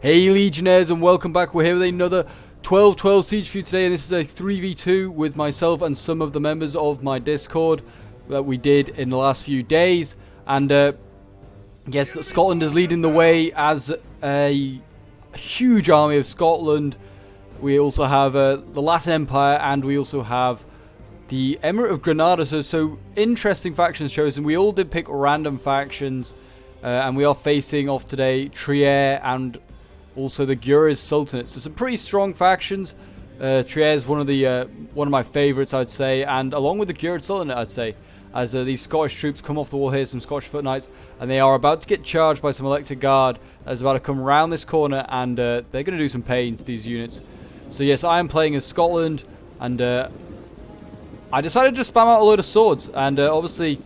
Hey Legionnaires, and welcome back. We're here with another 12-12 siege for you today, and this is a 3v2 with myself and some of the members of my Discord that we did in the last few days. And yes, Scotland is leading the way as a huge army of Scotland. We also have the Latin Empire, and we also have the Emirate of Granada. So interesting factions chosen. We all did pick random factions, and we are facing off today Trier and also the Gures Sultanate. So some pretty strong factions. Trier is one of my favorites, I'd say, and along with the Gures Sultanate, I'd say, as these Scottish troops come off the wall here, some Scottish foot knights, and they are about to get charged by some elected guard that's about to come around this corner, and they're going to do some pain to these units. So yes, I am playing as Scotland, and I decided to just spam out a load of swords, and obviously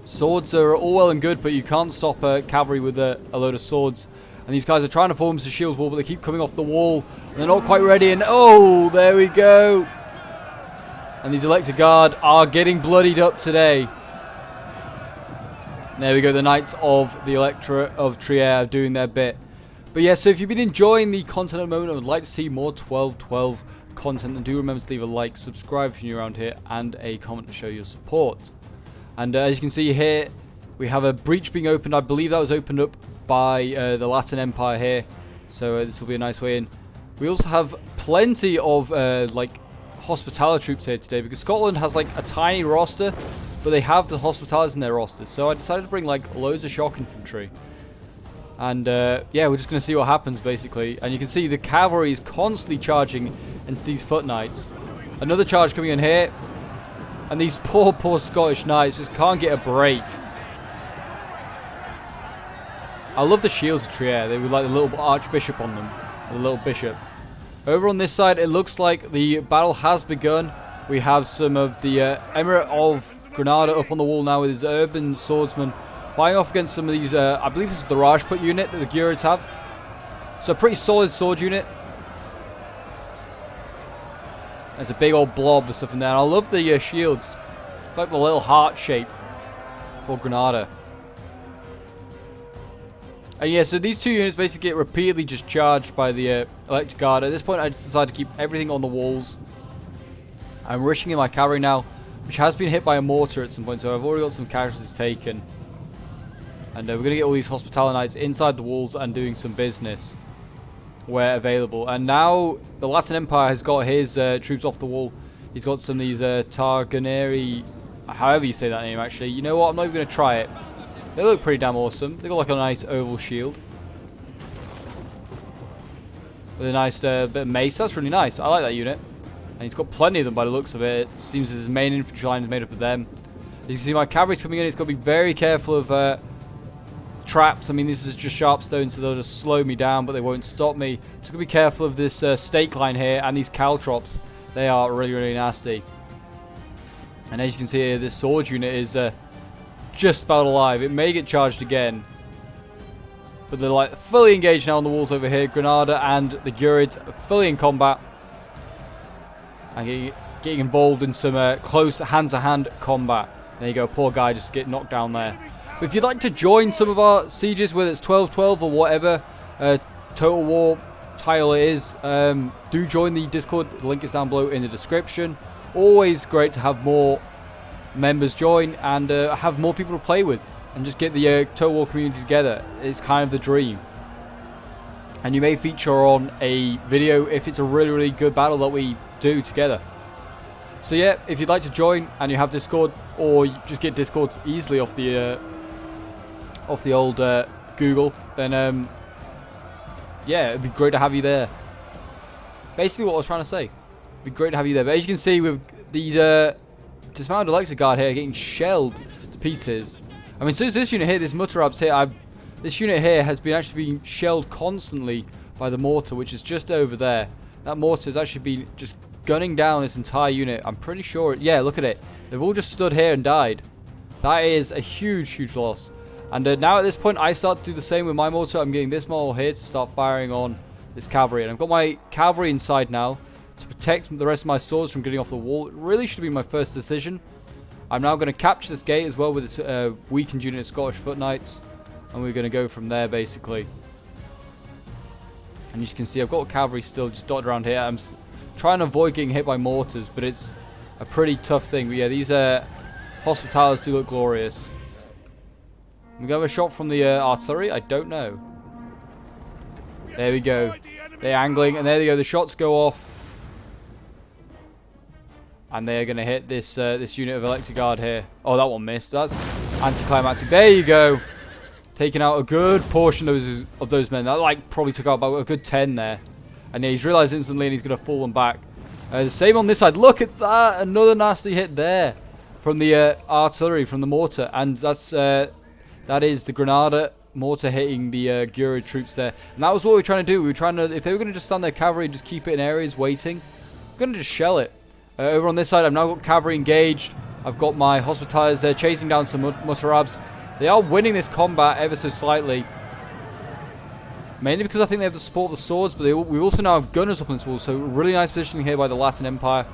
swords are all well and good, but you can't stop cavalry with a load of swords. And these guys are trying to form a shield wall, but they keep coming off the wall, and they're not quite ready, and oh, there we go. And these elected guard are getting bloodied up today. There we go, the Knights of the Electorate of Trier are doing their bit. But yeah, so if you've been enjoying the content at the moment and would like to see more 12-12 content, then do remember to leave a like, subscribe if you're new around here, and a comment to show your support. And as you can see here, we have a breach being opened. I believe that was opened up by the Latin Empire here, so this will be a nice way in. We also have plenty of like hospitaller troops here today, because Scotland has like a tiny roster, but they have the hospitallers in their rosters. So I decided to bring like loads of shock infantry, and yeah, we're just going to see what happens basically. And you can see the cavalry is constantly charging into these foot knights. Another charge coming in here, and these poor Scottish knights just can't get a break. I love the shields of Trier. They were like the little archbishop on them, the little bishop. Over on this side, it looks like the battle has begun. We have some of the Emirate of Granada up on the wall now with his urban swordsman, fighting off against some of these, I believe this is the Rajput unit that the Gures have. So a pretty solid sword unit. There's a big old blob of stuff in there. And I love the shields. It's like the little heart shape for Granada. And yeah, so these two units basically get repeatedly just charged by the elected guard. At this point, I just decided to keep everything on the walls. I'm rushing in my cavalry now, which has been hit by a mortar at some point, so I've already got some casualties taken. And we're going to get all these hospitaller knights inside the walls and doing some business where available. And now the Latin Empire has got his troops off the wall. He's got some of these Targaneri, however you say that name actually. You know what, I'm not even going to try it. They look pretty damn awesome. They got like a nice oval shield with a nice bit of mace. That's really nice. I like that unit. And he's got plenty of them by the looks of it. It seems his main infantry line is made up of them. As you can see, my cavalry's coming in. He's got to be very careful of traps. I mean, this is just sharp stones, so they'll just slow me down, but they won't stop me. Just got to be careful of this stake line here and these caltrops. They are really, really nasty. And as you can see here, this sword unit is just about alive. It may get charged again, but they're like fully engaged now on the walls over here. Granada and the Gures fully in combat and getting involved in some close hand-to-hand combat. There you go, poor guy just get knocked down there. But if you'd like to join some of our sieges, whether it's 12-12 or whatever Total War title it is, do join the Discord. The link is down below in the description. Always great to have more members join and have more people to play with and just get the Total War community together. It's kind of the dream. And you may feature on a video if it's a really, really good battle that we do together. So yeah, if you'd like to join and you have Discord, or you just get Discords easily off the old Google, then yeah, it'd be great to have you there. Basically what I was trying to say. It'd be great to have you there. But as you can see with these dismounted elected guard here getting shelled to pieces. I mean, since this unit here, this Mutterabs here, this unit here has been actually being shelled constantly by the mortar, which is just over there. That mortar has actually been just gunning down this entire unit. I'm pretty sure. Yeah, look at it. They've all just stood here and died. That is a huge, huge loss. And now at this point, I start to do the same with my mortar. I'm getting this model here to start firing on this cavalry. And I've got my cavalry inside now to protect the rest of my swords from getting off the wall. It really should be my first decision. I'm now going to capture this gate as well with this weakened unit of Scottish foot knights. And we're going to go from there, basically. And as you can see, I've got cavalry still just dotted around here. I'm trying to avoid getting hit by mortars, but it's a pretty tough thing. But yeah, these hospitallers do look glorious. We have a shot from the artillery? I don't know. There we go. They're angling, and there they go. The shots go off. And they're going to hit this this unit of electric guard here. Oh, that one missed. That's anticlimactic. There you go. Taking out a good portion of those men. That like probably took out about a good 10 there. And yeah, he's realized instantly and he's going to fall them back. The same on this side. Look at that. Another nasty hit there from the artillery, from the mortar. And that's that is the Granada mortar hitting the Gurid troops there. And that was what we were trying to do. We were trying to, if they were going to just stand their cavalry and just keep it in areas waiting, we're going to just shell it. Over on this side, I've now got cavalry engaged. I've got my hospitallers there chasing down some Mutarabs. They are winning this combat ever so slightly. Mainly because I think they have the support of the swords, but we also now have gunners up on this wall. So really nice positioning here by the Latin Empire.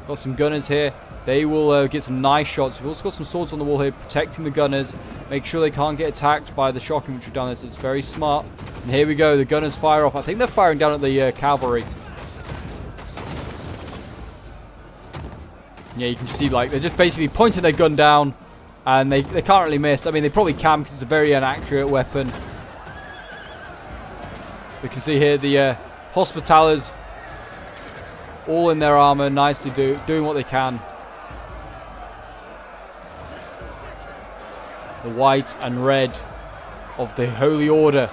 Got some gunners here. They will get some nice shots. We've also got some swords on the wall here protecting the gunners. Make sure they can't get attacked by the shock infantry down there, so it's very smart. And here we go. The gunners fire off. I think they're firing down at the cavalry. Yeah, you can see like they're just basically pointing their gun down. And they can't really miss. I mean, they probably can because it's a very inaccurate weapon. We can see here the hospitallers all in their armor, nicely doing what they can. The white and red of the Holy Order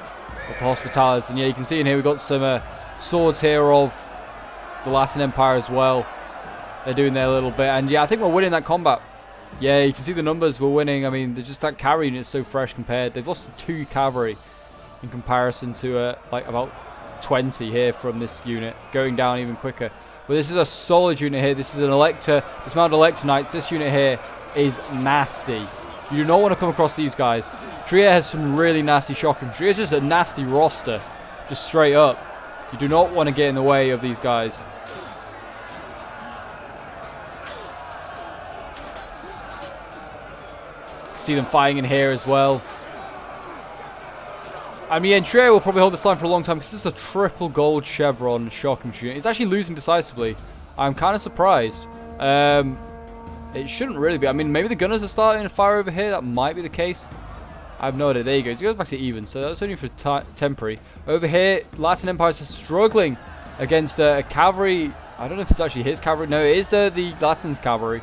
of the hospitallers. And yeah, you can see in here we've got some swords here of the Latin Empire as well. They're doing their little bit. And yeah, I think we're winning that combat. Yeah, you can see the numbers we're winning. I mean, they're just that cavalry unit is so fresh compared. They've lost 2 cavalry in comparison to like about 20 here from this unit, going down even quicker. But this is a solid unit here. This is an Elector, dismounted Elector Knights. This unit here is nasty. You do not want to come across these guys. Trier has some really nasty shock infantry. It's just a nasty roster, just straight up. You do not want to get in the way of these guys. See them fighting in here as well. I mean, Trier will probably hold this line for a long time because this is a triple gold chevron shock infantry. It's actually losing decisively. I'm kind of surprised. It shouldn't really be. I mean, maybe the gunners are starting to fire over here. That might be the case. I have no idea. There you go. It goes back to even, so that's only for temporary. Over here, Latin Empire is struggling against a cavalry. I don't know if it's actually his cavalry. No, it is the Latin's cavalry.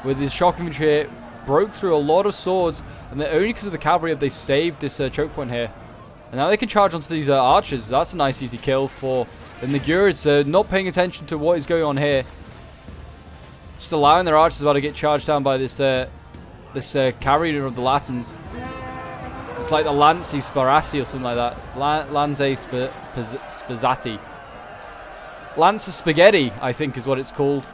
With his shock infantry here. Broke through a lot of swords, and only because of the cavalry have they saved this choke point here. And now they can charge onto these archers. That's a nice easy kill for them. The Gurids not paying attention to what is going on here. Just allowing their archers about to get charged down by this cavalry unit of the Latins. It's like the Lanzi Sparati or something like that. Lanze Spazzati. Lanza Spaghetti, I think is what it's called.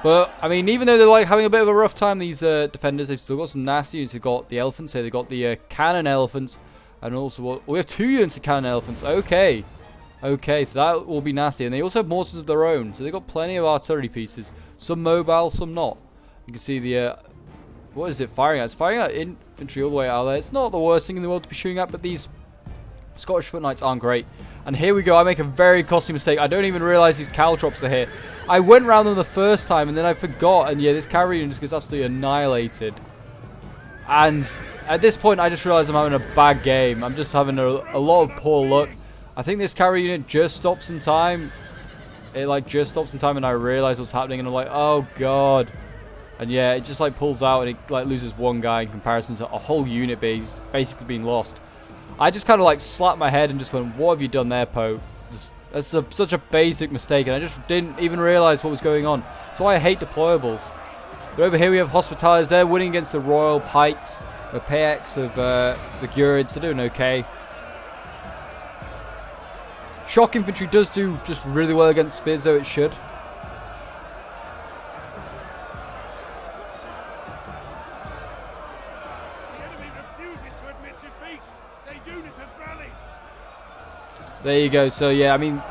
But, I mean, even though they're like having a bit of a rough time, these defenders, they've still got some nasty units. They've got the elephants here. They've got the cannon elephants. And also, we have 2 units of cannon elephants. Okay. Okay, so that will be nasty. And they also have mortars of their own. So they've got plenty of artillery pieces. Some mobile, some not. You can see the, what is it firing at? It's firing at infantry all the way out there. It's not the worst thing in the world to be shooting at, but these Scottish foot knights aren't great. And here we go. I make a very costly mistake. I don't even realize these caltrops are here. I went around them the first time and then I forgot. And yeah, this cavalry unit just gets absolutely annihilated. And at this point, I just realized I'm having a bad game. I'm just having a lot of poor luck. I think this cavalry unit just stops in time. It like just stops in time and I realize what's happening. And I'm like, oh god. And yeah, it just like pulls out and it like loses 1 guy in comparison to a whole unit basically being lost. I just kind of like slapped my head and just went, what have you done there, Pope? That's such a basic mistake, and I just didn't even realize what was going on. That's why I hate deployables. But over here we have Hospitallers. They're winning against the Royal Pikes, the PX of the Gurids. They're doing okay. Shock Infantry does do just really well against spears, though it should. There you go. So yeah, I mean,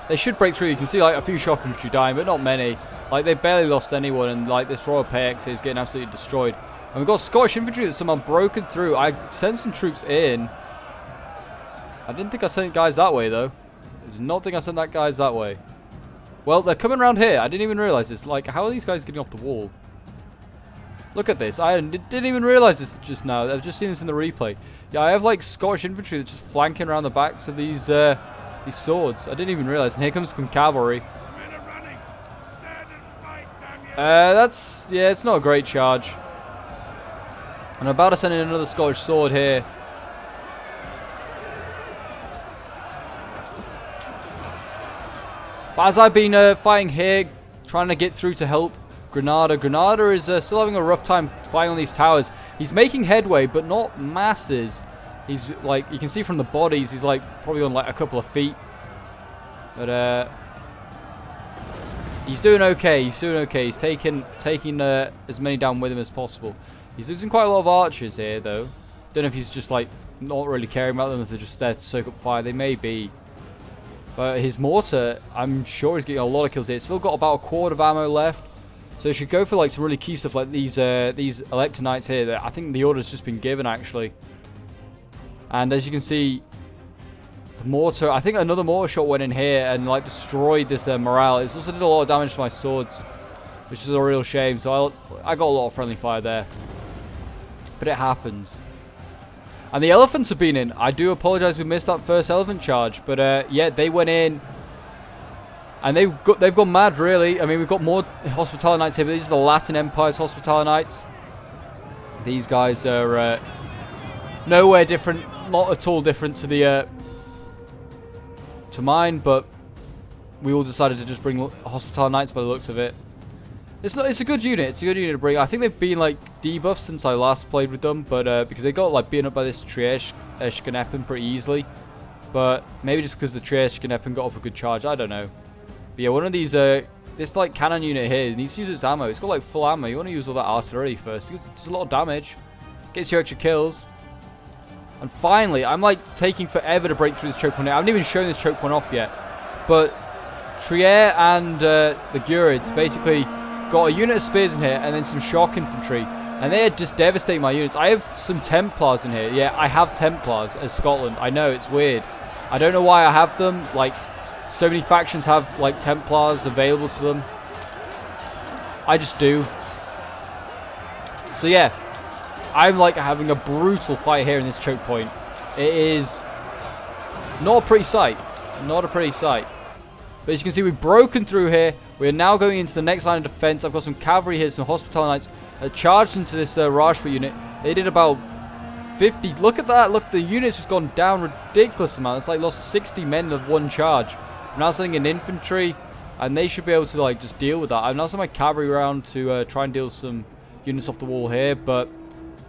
they should break through. You can see like a few shock infantry dying, but not many. Like they barely lost anyone, and like this Royal PX is getting absolutely destroyed. And we've got Scottish infantry that's somehow broken through. I sent some troops in. I didn't think I sent guys that way, though. I did not think I sent that guys that way. Well, they're coming around here. I didn't even realize this. Like, how are these guys getting off the wall? Look at this. I didn't even realize this just now. I've just seen this in the replay. Yeah, I have, like, Scottish infantry that's just flanking around the backs of these swords. I didn't even realize. And here comes some cavalry. That's... yeah, it's not a great charge. I'm about to send in another Scottish sword here. But as I've been fighting here, trying to get through to help Granada. Granada is still having a rough time fighting on these towers. He's making headway, but not masses. He's like, you can see from the bodies, he's like probably on like a couple of feet. But he's doing okay. He's doing okay. He's taking as many down with him as possible. He's losing quite a lot of archers here, though. Don't know if he's just like not really caring about them, if they're just there to soak up fire. They may be. But his mortar, I'm sure he's getting a lot of kills here. It's still got about a quart of ammo left. So he should go for like some really key stuff like these Elector Knights here. That I think the order's just been given, actually. And as you can see, the mortar, I think another mortar shot went in here and like destroyed this morale. It's also did a lot of damage to my swords, which is a real shame. So I got a lot of friendly fire there. But it happens. And the elephants have been in. I do apologize we missed that first elephant charge. But yeah, they went in. And they've gone mad, really. I mean, we've got more Hospitaller Knights here. But these are the Latin Empire's Hospitaller Knights. These guys are nowhere different. Not at all different to the to mine. But we all decided to just bring Hospitaller Knights by the looks of it. It's a good unit. It's a good unit to bring. I think they've been like debuffed since I last played with them, but because they got like beaten up by this Trieste-Schneppen pretty easily. But maybe just because the Trieste-Schneppen got up a good charge, I don't know. But yeah, one of these this like cannon unit here needs to use its ammo. It's got like full ammo. You want to use all that artillery first. It does a lot of damage. Gets you extra kills. And finally, I'm like taking forever to break through this choke point. I haven't even shown this choke point off yet. But Trier and the Gurids basically got a unit of spears in here and then some shock infantry. And they are just devastating my units. I have some Templars in here. Yeah, I have Templars as Scotland. I know, it's weird. I don't know why I have them. Like, so many factions have, like, Templars available to them. I just do. So, yeah. I'm, like, having a brutal fight here in this choke point. It is not a pretty sight. Not a pretty sight. But as you can see, we've broken through here. We are now going into the next line of defense. I've got some cavalry here, some Hospitaller Knights charged into this Rajput unit. They did about 50. Look at that. Look, the unit's just gone down ridiculous amount. It's like lost 60 men in one charge. I'm now sending in infantry, and they should be able to like just deal with that. I'm now sending my cavalry around to try and deal some units off the wall here, but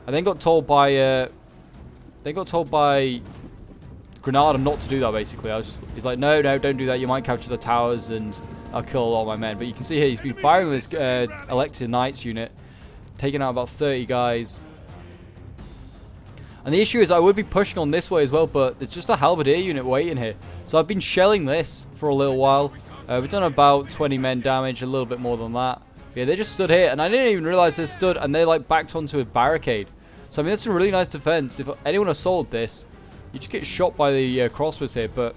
I then got told by Granada not to do that. Basically, he's like, no, don't do that. You might capture the towers, and I'll kill a lot of my men. But you can see here, he's been firing with this Elector Knights unit, taking out about 30 guys. And the issue is I would be pushing on this way as well, but there's just a halberdier unit waiting here. So I've been shelling this for a little while. We've done about 20 men damage, a little bit more than that. But yeah, they just stood here, and I didn't even realize they stood, and they like backed onto a barricade. So I mean, that's a really nice defense. If anyone assaulted this, you just get shot by the crossbows here. But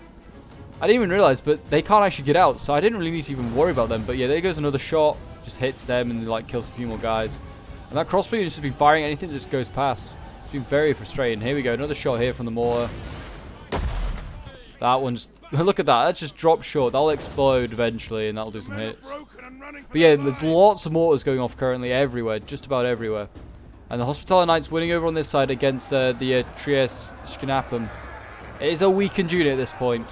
I didn't even realize, but they can't actually get out, so I didn't really need to even worry about them. But yeah, there goes another shot, just hits them, and like kills a few more guys. And that crossbow unit's just been firing anything that just goes past. It's been very frustrating. Here we go, another shot here from the mortar. That one just, look at that, that's just dropped short. That'll explode eventually, and that'll do some hits. But yeah, there's lots of mortars going off currently everywhere, just about everywhere. And the Hospitaller Knights winning over on this side against the Trieste-Schneppen. It is a weakened unit at this point.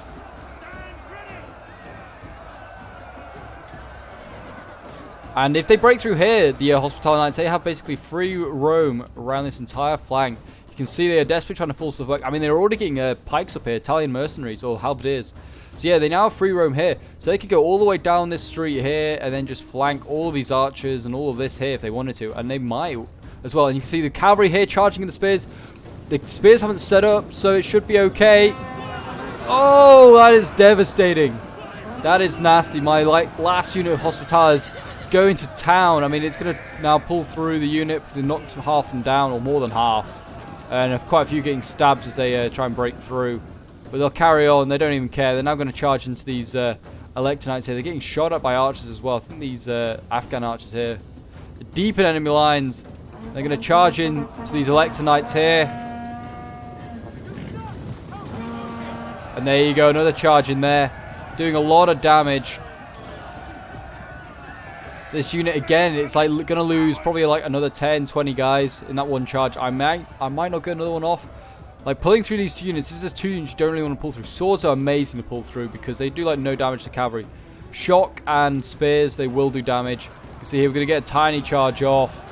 And if they break through here, the Hospitaller Knights, they have basically free roam around this entire flank. You can see they are desperately trying to force the work. I mean, they're already getting pikes up here, Italian mercenaries or halberdiers. So yeah, they now have free roam here. So they could go all the way down this street here and then just flank all of these archers and all of this here if they wanted to. And they might as well. And you can see the cavalry here charging in the spears. The spears haven't set up, so it should be okay. Oh, that is devastating. That is nasty. My last unit of Hospitallers going to town. I mean, it's going to now pull through the unit because it knocked half them down, or more than half. And quite a few getting stabbed as they try and break through. But they'll carry on. They don't even care. They're now going to charge into these Electronites here. They're getting shot at by archers as well. I think these Afghan archers here are deep in enemy lines. They're going to charge in to these Electronites here. And there you go. Another charge in there. Doing a lot of damage. This unit again, it's like going to lose probably like another 10, 20 guys in that one charge. I might not get another one off. Like pulling through these two units, this is two units you don't really want to pull through. Swords are amazing to pull through because they do like no damage to cavalry. Shock and spears, they will do damage. You can see here we're going to get a tiny charge off.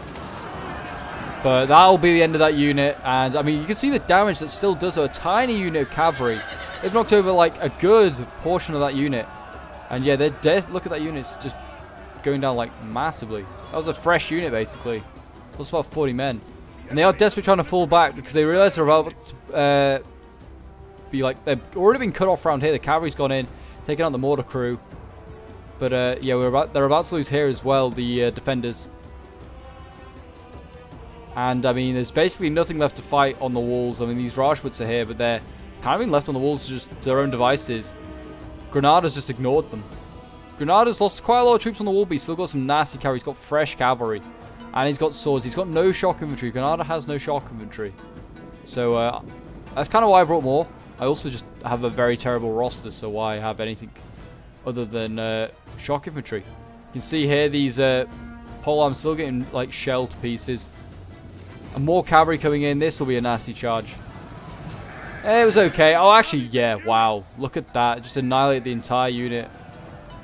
But that'll be the end of that unit. And I mean, you can see the damage that still does a tiny unit of cavalry. They've knocked over like a good portion of that unit. And yeah, they're dead. Look at that unit, it's just going down like massively. That was a fresh unit basically. Plus about 40 men. And they are desperately trying to fall back because they realize they're about to be like, they've already been cut off around here. The cavalry's gone in, taking out the mortar crew. But yeah, they're about to lose here as well, the defenders. And I mean, there's basically nothing left to fight on the walls. I mean, these Rajputs are here, but they're kind of being left on the walls to just their own devices. Granada's just ignored them. Granada's lost quite a lot of troops on the wall, but he's still got some nasty cavalry. He's got fresh cavalry. And he's got swords. He's got no shock infantry. Granada has no shock infantry. So, that's kind of why I brought more. I also just have a very terrible roster, so why have anything other than shock infantry? You can see here these pole arms still getting, like, shelled to pieces. And more cavalry coming in. This will be a nasty charge. It was okay. Oh, actually, yeah, wow. Look at that. Just annihilate the entire unit.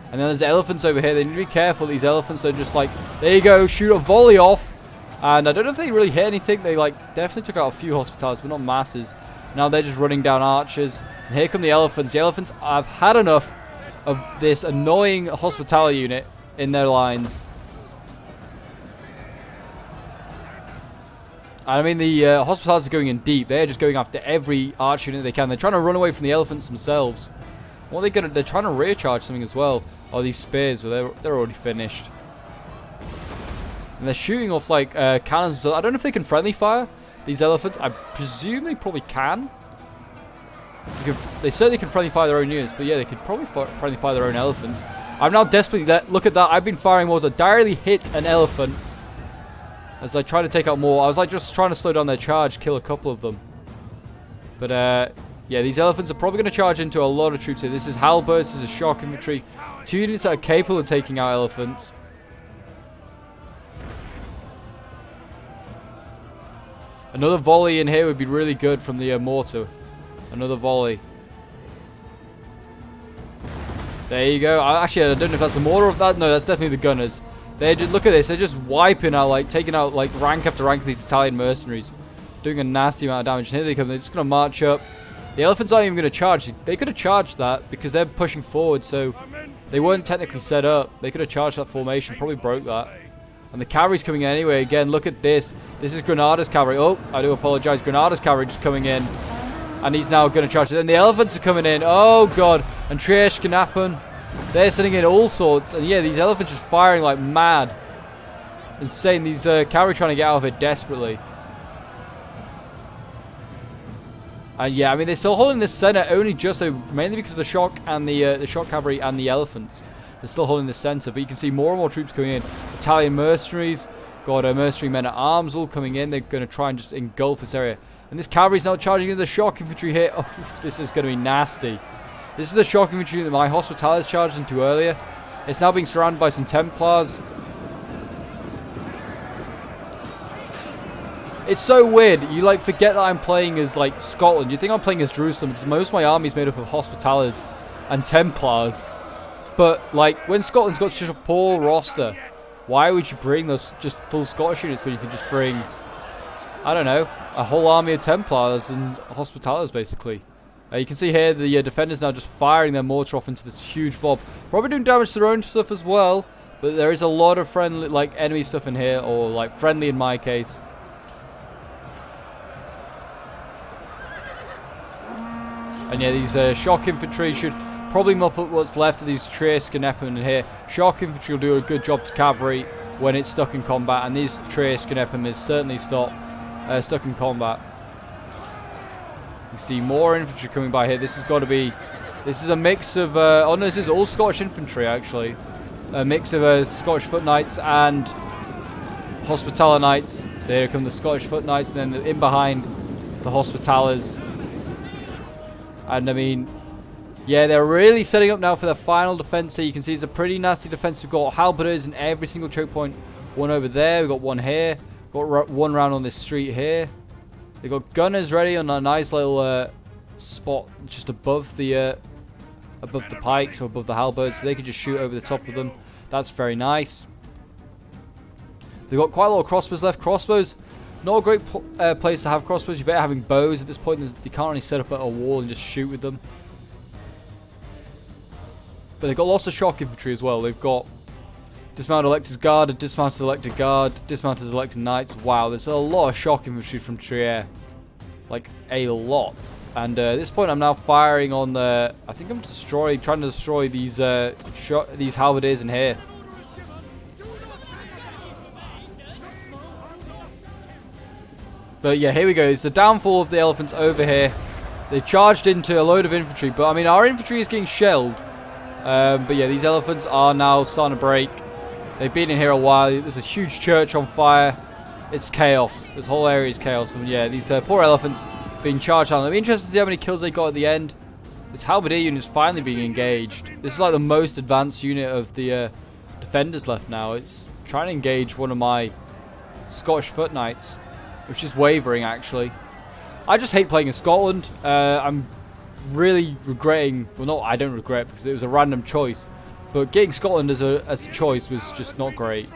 And then there's elephants over here. They need to be careful. These elephants are just like, there you go, shoot a volley off. And I don't know if they really hit anything. They like definitely took out a few hospitals, but not masses. Now they're just running down archers. And here come the elephants. The elephants have had enough of this annoying hospitality unit in their lines. And I mean, the hospitals are going in deep. They're just going after every archer unit they can. They're trying to run away from the elephants themselves. What are they gonna? They're trying to rear charge something as well. Oh, these spears, well, they're already finished. And they're shooting off like cannons. I don't know if they can friendly fire these elephants. I presume they probably can. They certainly can friendly fire their own units, but yeah, they could probably friendly fire their own elephants. I'm now desperately look at that. I've been firing more to directly hit an elephant as I try to take out more. I was like just trying to slow down their charge, kill a couple of them. But yeah, these elephants are probably going to charge into a lot of troops here. This is halberds, this is shock infantry. Two units that are capable of taking out elephants. Another volley in here would be really good from the mortar. Another volley. There you go. Actually, I don't know if that's the mortar of that. No, that's definitely the gunners. They're just, look at this. They're just wiping out, like, taking out, like, rank after rank of these Italian mercenaries. Doing a nasty amount of damage. And here they come. They're just going to march up. The elephants aren't even going to charge. They could have charged that because they're pushing forward, so they weren't technically set up. They could have charged that formation, probably broke that. And the cavalry's coming in anyway. Again, look at this. This is Granada's cavalry. Oh, I do apologize. Granada's cavalry just coming in. And he's now going to charge it. And the elephants are coming in. Oh, God. And Trieste can happen. They're sending in all sorts. And yeah, these elephants just firing like mad. Insane. These cavalry trying to get out of it desperately. And yeah, I mean, they're still holding this center only just so, mainly because of the shock and the shock cavalry and the elephants. They're still holding the center, but you can see more and more troops coming in. Italian mercenaries, got mercenary men at arms all coming in. They're going to try and just engulf this area. And this cavalry's now charging into the shock infantry here. Oh, this is going to be nasty. This is the shock infantry that my hospitalities charged into earlier. It's now being surrounded by some Templars. It's so weird. You like forget that I'm playing as like Scotland. You think I'm playing as Jerusalem because most of my army is made up of Hospitallers and Templars. But like when Scotland's got such a poor roster, why would you bring those just full Scottish units when you can just bring, I don't know, a whole army of Templars and Hospitallers basically? You can see here the defenders now just firing their mortar off into this huge blob. Probably doing damage to their own stuff as well. But there is a lot of friendly, like enemy stuff in here, or like friendly in my case. And yeah, these shock infantry should probably mop up what's left of these Trieste Canepen in here. Shock infantry will do a good job to cavalry when it's stuck in combat, and these Trieste Canepen is certainly stuck in combat. You see more infantry coming by here. This has got to be... This is a mix of... oh no, this is all Scottish infantry, actually. A mix of Scottish foot knights and Hospitaller knights. So here come the Scottish foot knights, and then in behind the Hospitallers. And I mean... Yeah, they're really setting up now for their final defense here. You can see it's a pretty nasty defense. We've got halberdiers in every single choke point. One over there. We've got one here. Got one round on this street here. They've got gunners ready on a nice little spot just above the pikes or above the halberds, so they can just shoot over the top of them. That's very nice. They've got quite a lot of crossbows left. Crossbows, not a great place to have crossbows. You're better having bows at this point. You can't really set up at a wall and just shoot with them. But they've got lots of shock infantry as well. They've got dismounted elector's guard, a dismounted elector guard, dismounted elector knights. Wow, there's a lot of shock infantry from Trier. Like, a lot. And at this point, I'm now firing on the... I think I'm trying to destroy these halberdiers in here. But yeah, here we go. It's the downfall of the elephants over here. They charged into a load of infantry. But, I mean, our infantry is getting shelled. But yeah, these elephants are now starting to break. They've been in here a while. There's a huge church on fire. It's chaos. This whole area is chaos. And yeah, these poor elephants being charged on. I'm interested to see how many kills they got at the end. This halberdier unit is finally being engaged. This is like the most advanced unit of the defenders left now. It's trying to engage one of my Scottish foot knights, which is wavering actually. I just hate playing in Scotland. I'm really regretting... Well, no, I don't regret because it was a random choice. But getting Scotland as a choice was just not great.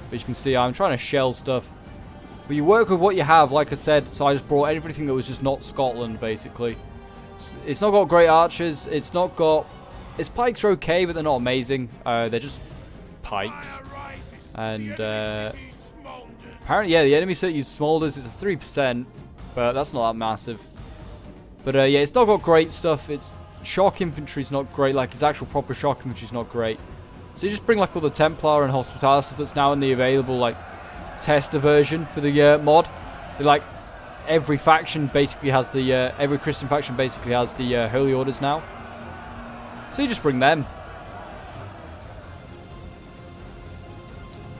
But you can see I'm trying to shell stuff. But you work with what you have, like I said. So I just brought everything that was just not Scotland, basically. It's not got great archers. It's not got... Its pikes are okay, but they're not amazing. They're just pikes. And apparently, yeah, the enemy set uses smolders. It's a 3%, but that's not that massive. But yeah, it's not got great stuff. Its shock infantry is not great. Like, its actual proper shock infantry is not great. So you just bring like all the Templar and Hospitaller stuff that's now in the available like tester version for the mod. They're, like, every faction basically has the every Christian faction basically has the Holy Orders now. So you just bring them.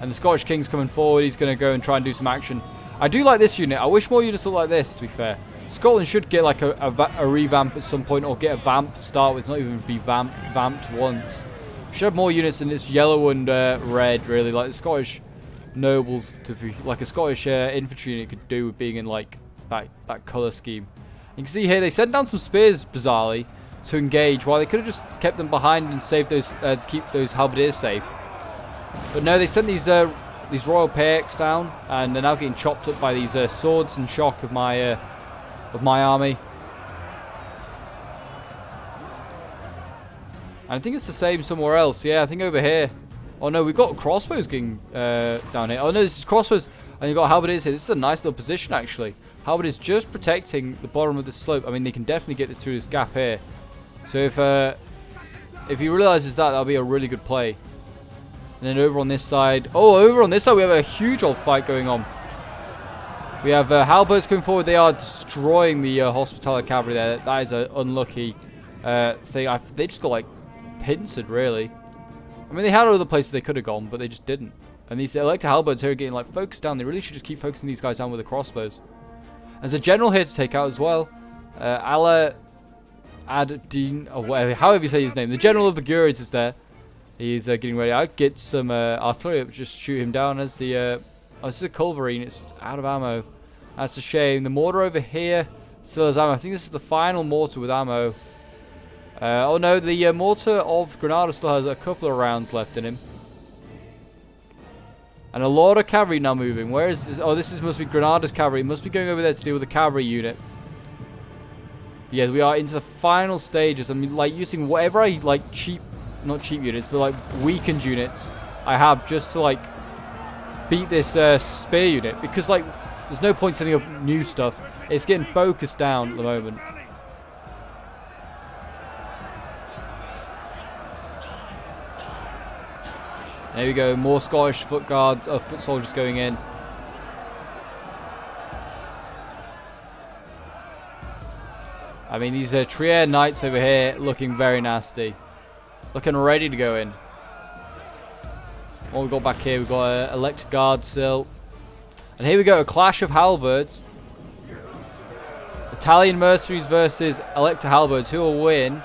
And the Scottish King's coming forward. He's going to go and try and do some action. I do like this unit. I wish more units look like this, to be fair. Scotland should get like a revamp at some point, or get a vamp to start with. It's not even be vamped once. We should have more units than this yellow and red, really. Like the Scottish nobles, like a Scottish infantry unit could do with being in like that colour scheme. You can see here they sent down some spears, bizarrely, to engage, while they could have just kept them behind and saved those to keep those halberdiers safe. But no, they sent these royal payeks down, and they're now getting chopped up by these swords and shock of my army. And I think it's the same somewhere else. Yeah, I think over here. Oh no, we've got crossbows getting down here. Oh no, this is crossbows, and you've got halberdiers here. This is a nice little position actually. Halberdiers just protecting the bottom of the slope. I mean, they can definitely get this through this gap here. So if he realizes that, that'll be a really good play. And then over on this side, over on this side we have a huge old fight going on. We have halberds coming forward. They are destroying the Hospitaller cavalry there. That is an unlucky thing. They just got like pincered, really. I mean, they had other places they could have gone, but they just didn't. And these elector halberds here are getting like focused down. They really should just keep focusing these guys down with the crossbows. There's a general here to take out as well. Allah Ad-Din, or whatever, however you say his name. The general of the Gurids is there. He's getting ready. I'd get some artillery up, just shoot him down as the... oh, this is a culverin. It's out of ammo. That's a shame. The mortar over here still has ammo. I think this is the final mortar with ammo. Oh no, the mortar of Granada still has a couple of rounds left in him. And a lot of cavalry now moving. Where is this? Oh, this must be Granada's cavalry. It must be going over there to deal with the cavalry unit. Yeah, we are into the final stages. I mean, like, using whatever I, like, not cheap units, but, like, weakened units I have just to, like, beat this spear unit. Because, like, there's no point setting up new stuff. It's getting focused down at the moment. There we go, more Scottish foot guards, foot soldiers going in. I mean, these Trier Knights over here looking very nasty. Looking ready to go in. What we got back here? We've got Elector Guard still. And here we go, a clash of halberds. Italian mercenaries versus Elector halberds. Who will win?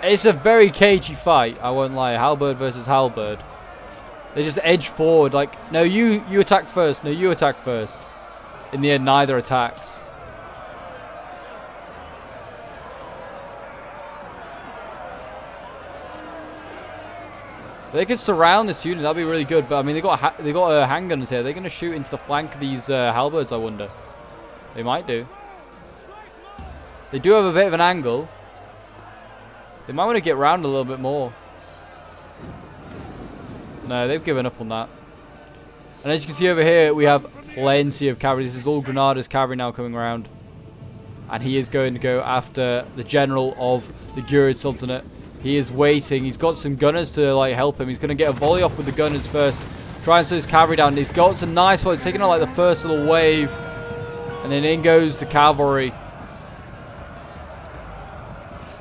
It's a very cagey fight, I won't lie. Halberd versus halberd. They just edge forward like, no, you attack first. No, you attack first. In the end, neither attacks. They could surround this unit. That'd be really good. But I mean, they got handguns here. They're going to shoot into the flank of these halberds. I wonder. They might do. They do have a bit of an angle. They might want to get round a little bit more. No, they've given up on that. And as you can see over here, we have plenty of cavalry. This is all Granada's cavalry now coming around. And he is going to go after the general of the Ghurid Sultanate. He is waiting. He's got some gunners to like help him. He's going to get a volley off with the gunners first. Try and slow his cavalry down. He's got some nice volleys. Taking out like the first little wave. And then in goes the cavalry.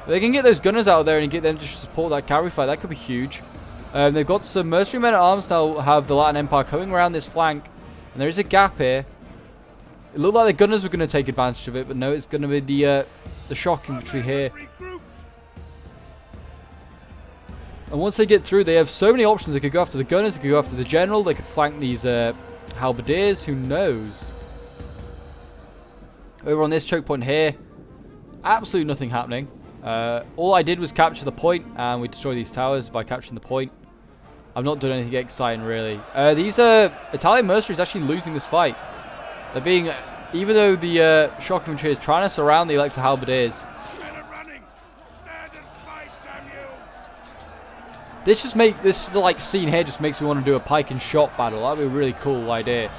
They can get those gunners out there and get them to support that cavalry fight. That could be huge. They've got some mercenary men at arms now. Have the Latin Empire coming around this flank, and there is a gap here. It looked like the gunners were going to take advantage of it, but no, it's going to be the shock infantry here. And once they get through, they have so many options. They could go after the gunners. They could go after the general. They could flank these halberdiers. Who knows? Over on this choke point here, absolutely nothing happening. All I did was capture the point, and we destroyed these towers by capturing the point. I've not done anything exciting, really. These Italian mercenaries actually losing this fight. They're being, even though the shock infantry is trying to surround the Elector halberdiers. This like scene here just makes me want to do a pike and shot battle. That'd be a really cool idea.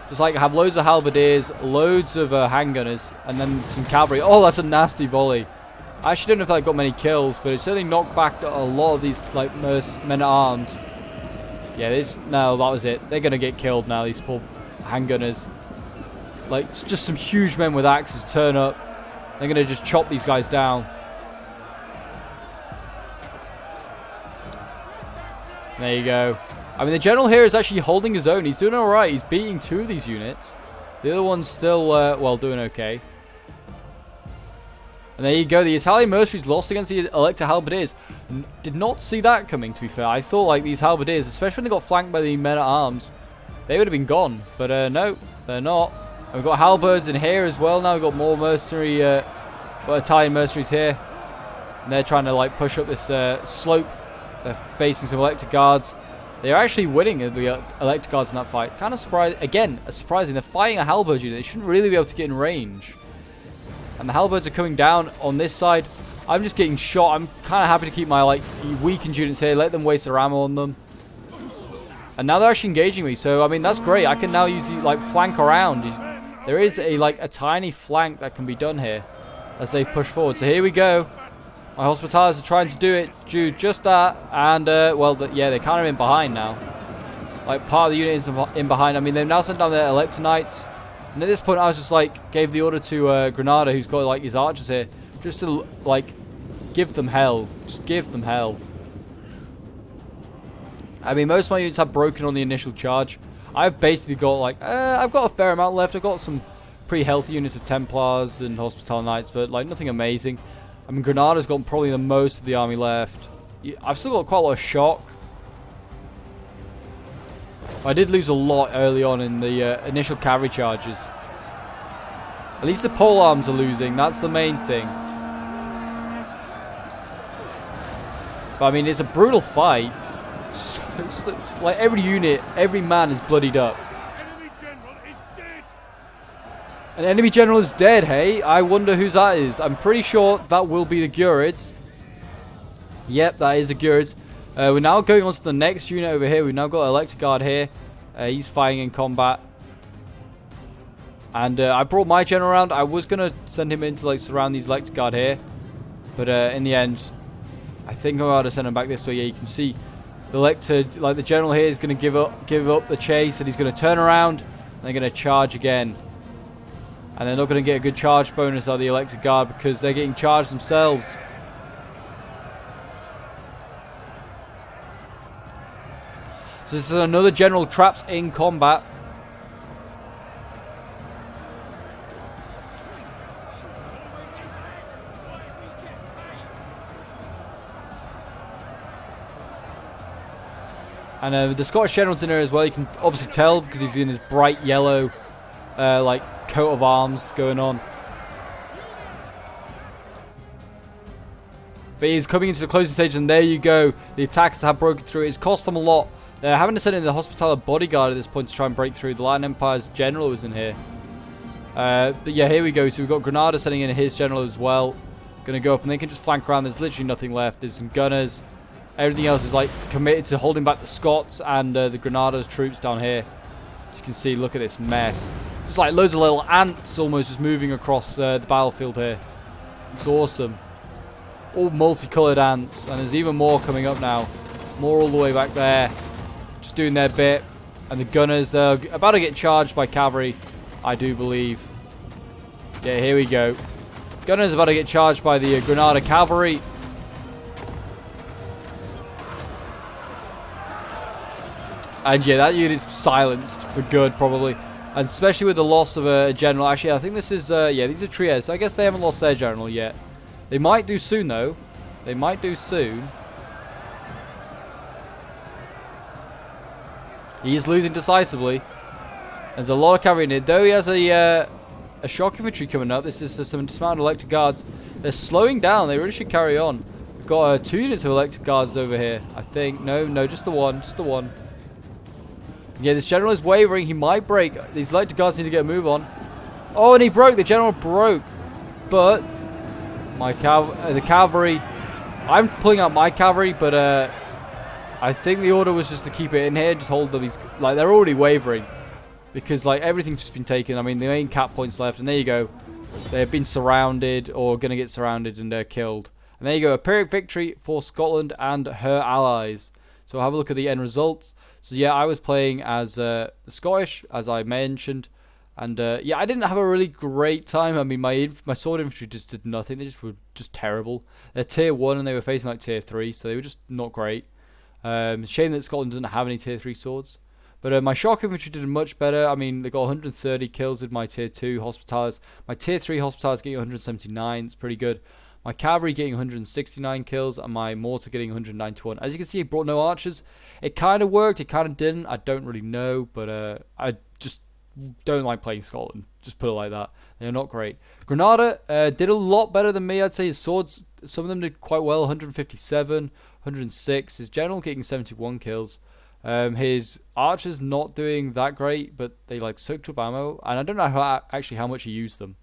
Just like have loads of halberdiers, loads of handgunners, and then some cavalry. Oh, that's a nasty volley. I actually don't know if that got many kills, but it certainly knocked back a lot of these like men at arms. Yeah, no, that was it. They're gonna get killed now. These poor handgunners. Like just some huge men with axes turn up. They're gonna just chop these guys down. There you go. I mean, the general here is actually holding his own. He's doing all right. He's beating two of these units. The other one's still well doing okay. And there you go. The Italian mercenaries lost against the Elector halberdiers. Did not see that coming, to be fair. I thought like these halberdiers, especially when they got flanked by the men at arms, they would have been gone. But no, they're not. And we've got halberds in here as well now. We've got more mercenary, Italian mercenaries here. And they're trying to like push up this slope. They're facing some Elector guards. They're actually winning the Elector guards in that fight. Kind of surprising. Again, surprising. They're fighting a halberd unit. They shouldn't really be able to get in range. And the halberds are coming down on this side. I'm just getting shot. I'm kind of happy to keep my like weakened units here. Let them waste their ammo on them. And now they're actually engaging me. So I mean that's great. I can now use the like flank around. There is a tiny flank that can be done here as they push forward. So here we go. My hospitalists are trying to do just that. And well, yeah, they're kind of in behind now. Like part of the unit is in behind. I mean they've now sent down their Elector Knights. And at this point, I was just like, gave the order to Granada, who's got like his archers here, just to like give them hell. Just give them hell. I mean, most of my units have broken on the initial charge. I've basically got like, I've got a fair amount left. I've got some pretty healthy units of Templars and Hospital Knights, but like nothing amazing. I mean, Granada's got probably the most of the army left. I've still got quite a lot of shock. I did lose a lot early on in the initial cavalry charges. At least the pole arms are losing. That's the main thing. But I mean, it's a brutal fight. It's like every unit, every man is bloodied up. An enemy general is dead, hey? I wonder whose that is. I'm pretty sure that will be the Ghurids. Yep, that is the Ghurids. We're now going on to the next unit over here. We've now got Elector Guard here. He's fighting in combat. And I brought my general around. I was going to send him in to like surround these Elector Guard here. But in the end, I think I'm going to send him back this way. Yeah, you can see the Elector, like the general here is going to give up the chase. And he's going to turn around. And they're going to charge again. And they're not going to get a good charge bonus out of the Electric Guard because they're getting charged themselves. So this is another general trapped in combat. And the Scottish general's in there as well. You can obviously tell because he's in his bright yellow, like coat of arms going on. But he's coming into the closing stage, and there you go. The attacks have broken through. It's cost them a lot. They're having to send in the Hospitaller bodyguard at this point to try and break through. The Latin Empire's general is in here. But yeah, here we go. So we've got Granada sending in his general as well. Going to go up, and they can just flank around. There's literally nothing left. There's some gunners. Everything else is like committed to holding back the Scots and the Granada's troops down here. As you can see, look at this mess. Just like loads of little ants almost just moving across the battlefield here. It's awesome. All multicolored ants, and there's even more coming up now. More all the way back there. Just doing their bit. And the gunners, they're about to get charged by cavalry, I do believe. Yeah, here we go. Gunners about to get charged by the Granada cavalry. And yeah, that unit's silenced for good, probably. And especially with the loss of a general. Actually, I think this is, yeah, these are Trieste. So I guess they haven't lost their general yet. They might do soon, though. They might do soon. He is losing decisively. There's a lot of cavalry in it. Though he has a shock infantry coming up. This is some dismounted electric guards. They're slowing down. They really should carry on. We've got 2 units of electric guards over here, I think. No, just the one. Just the one. Yeah, this general is wavering. He might break. These electric guards need to get a move on. Oh, and he broke. The general broke. But the cavalry. I'm pulling out my cavalry, but I think the order was just to keep it in here, just hold them. Like they're already wavering because like everything's just been taken. I mean, the main cap points left, and there you go. They've been surrounded or gonna get surrounded and killed. And there you go, a Pyrrhic victory for Scotland and her allies. So have a look at the end results. So yeah, I was playing as the Scottish, as I mentioned, and yeah, I didn't have a really great time. I mean, my sword infantry just did nothing. They just were just terrible. They're tier 1 and they were facing like tier 3, so they were just not great. Shame that Scotland doesn't have any tier 3 swords. But my shock infantry did much better. I mean, they got 130 kills with my tier 2 hospitalers. My tier 3 hospitalers getting 179. It's pretty good. My cavalry getting 169 kills and my mortar getting 191. As you can see, it brought no archers. It kind of worked, it kind of didn't. I don't really know, but I just don't like playing Scotland. Just put it like that. They're not great. Granada did a lot better than me, I'd say. His swords, some of them did quite well. 157, 106. His general getting 71 kills. His archers not doing that great, but they like soaked up ammo. And I don't know actually how much he used them.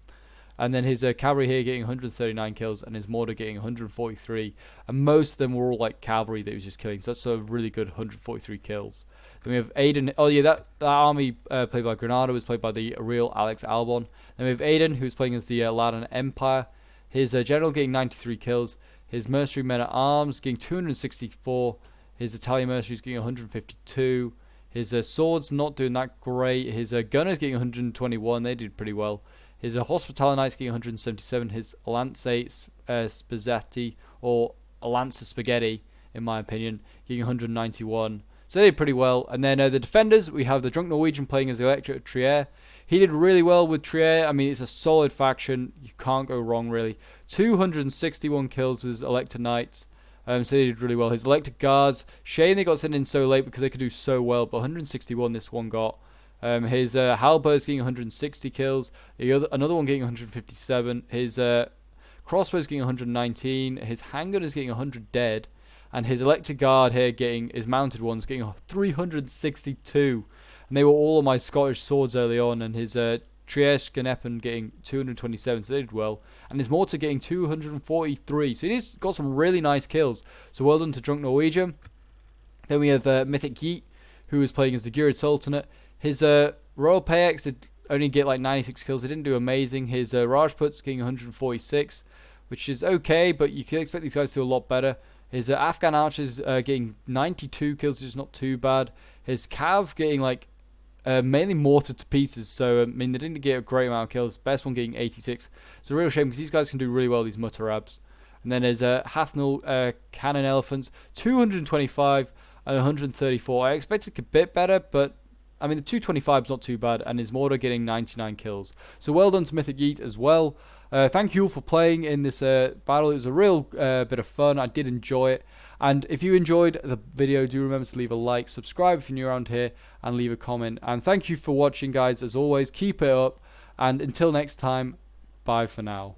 And then his cavalry here getting 139 kills and his mortar getting 143. And most of them were all like cavalry that he was just killing. So that's a really good 143 kills. Then we have Aidan. Oh yeah, that army played by Granada was played by the real Alex Albon. Then we have Aidan, who's playing as the Latin Empire. His general getting 93 kills. His mercenary men at arms getting 264. His Italian mercenaries getting 152. His swords not doing that great. His gunners getting 121. They did pretty well. His Hospitaller Knights getting 177. His Lance Spaghetti, or Lancer Spaghetti, in my opinion, getting 191. So they did pretty well. And then the defenders, we have the Drunk Norwegian playing as the Electorate of Trier. He did really well with Trier. I mean, it's a solid faction. You can't go wrong, really. 261 kills with his Elector Knights. So they did really well. His Elector Guards, shame they got sent in so late because they could do so well. But 161 this one got. His halberds getting 160 kills. Another one getting 157. His crossbows getting 119. His handgun is getting 100 dead. And his Elector Guard here getting, his mounted ones getting 362. And they were all on my Scottish swords early on. And his Trieste Ganepen getting 227, so they did well. And his mortar getting 243. So he's got some really nice kills. So well done to Drunk Norwegian. Then we have Mythic Yeet, who is playing as the Gurid Sultanate. His Royal Payex did only get like 96 kills. They didn't do amazing. His Rajputs getting 146, which is okay, but you can expect these guys to do a lot better. His Afghan archers getting 92 kills, which is not too bad. His Cav getting like mainly mortared to pieces. So, I mean, they didn't get a great amount of kills. Best one getting 86. It's a real shame because these guys can do really well, these Mutterabs. And then there's Hathnal Cannon Elephants, 225 and 134. I expected a bit better, but I mean, the 225 is not too bad, and his mortar getting 99 kills. So well done to Mythic Yeet as well. Thank you all for playing in this battle. It was a real bit of fun. I did enjoy it. And if you enjoyed the video, do remember to leave a like, subscribe if you're new around here, and leave a comment. And thank you for watching, guys. As always, keep it up. And until next time, bye for now.